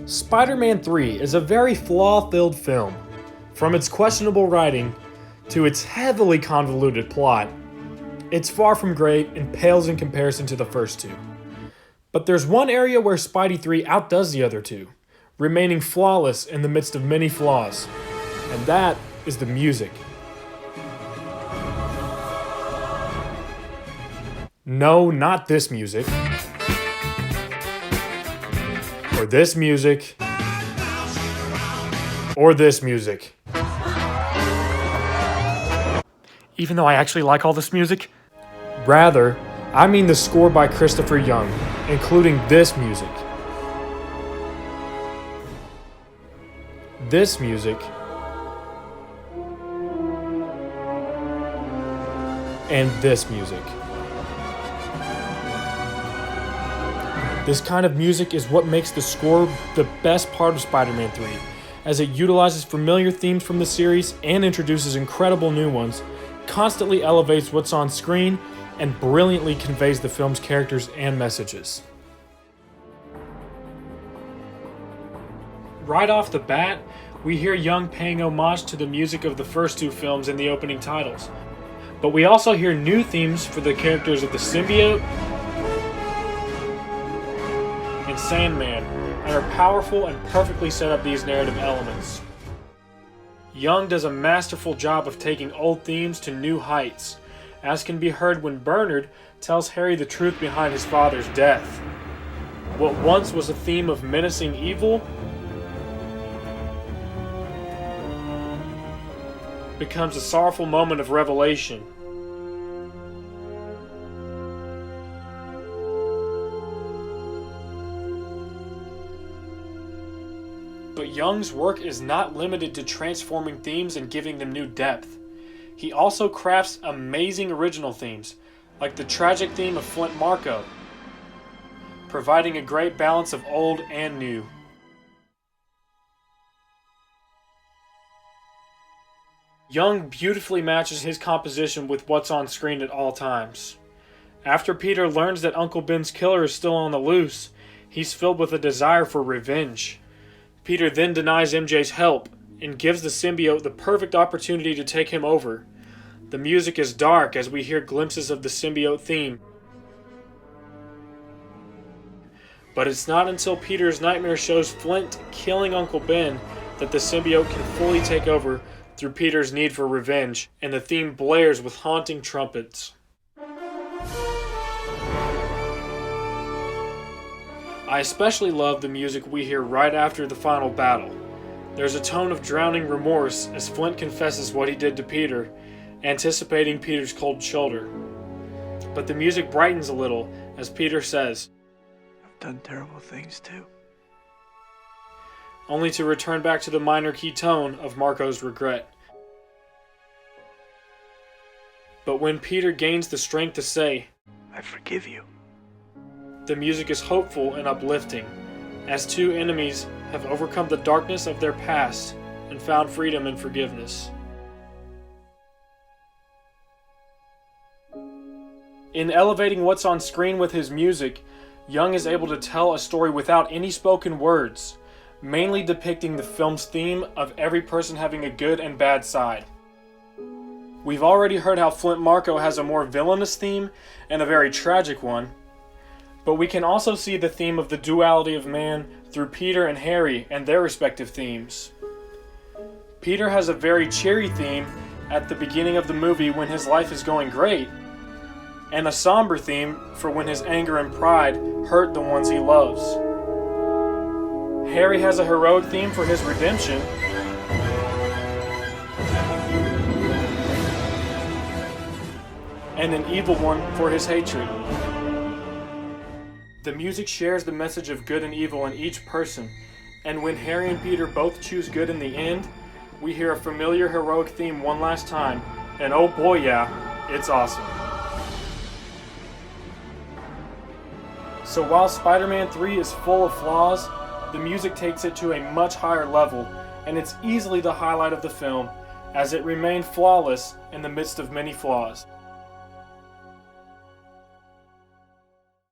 Spider-Man 3 is a very flaw-filled film. From its questionable writing to its heavily convoluted plot, it's far from great and pales in comparison to the first two. But there's one area where Spidey 3 outdoes the other two, remaining flawless in the midst of many flaws, and that is the music. No, not this music. Or this music. Or this music. Even though I actually like all this music. Rather, I mean the score by Christopher Young, including this music. This music. And this music. This kind of music is what makes the score the best part of Spider-Man 3, as it utilizes familiar themes from the series and introduces incredible new ones, constantly elevates what's on screen, and brilliantly conveys the film's characters and messages. Right off the bat, we hear Young paying homage to the music of the first two films in the opening titles, but we also hear new themes for the characters of the symbiote and Sandman, and are powerful and perfectly set up these narrative elements. Young does a masterful job of taking old themes to new heights, as can be heard when Bernard tells Harry the truth behind his father's death. What once was a theme of menacing evil becomes a sorrowful moment of revelation. But Young's work is not limited to transforming themes and giving them new depth. He also crafts amazing original themes, like the tragic theme of Flint Marko, providing a great balance of old and new. Young beautifully matches his composition with what's on screen at all times. After Peter learns that Uncle Ben's killer is still on the loose, he's filled with a desire for revenge. Peter then denies MJ's help and gives the symbiote the perfect opportunity to take him over. The music is dark as we hear glimpses of the symbiote theme. But it's not until Peter's nightmare shows Flint killing Uncle Ben that the symbiote can fully take over through Peter's need for revenge, and the theme blares with haunting trumpets. I especially love the music we hear right after the final battle. There's a tone of drowning remorse as Flint confesses what he did to Peter, anticipating Peter's cold shoulder. But the music brightens a little as Peter says, "I've done terrible things too." Only to return back to the minor key tone of Marco's regret. But when Peter gains the strength to say, "I forgive you," the music is hopeful and uplifting, as two enemies have overcome the darkness of their past and found freedom and forgiveness. In elevating what's on screen with his music, Young is able to tell a story without any spoken words, mainly depicting the film's theme of every person having a good and bad side. We've already heard how Flint Marko has a more villainous theme and a very tragic one, but we can also see the theme of the duality of man through Peter and Harry and their respective themes. Peter has a very cheery theme at the beginning of the movie when his life is going great, and a somber theme for when his anger and pride hurt the ones he loves. Harry has a heroic theme for his redemption, and an evil one for his hatred. The music shares the message of good and evil in each person, and when Harry and Peter both choose good in the end, we hear a familiar heroic theme one last time, and oh boy yeah, it's awesome. So while Spider-Man 3 is full of flaws, the music takes it to a much higher level, and it's easily the highlight of the film, as it remained flawless in the midst of many flaws.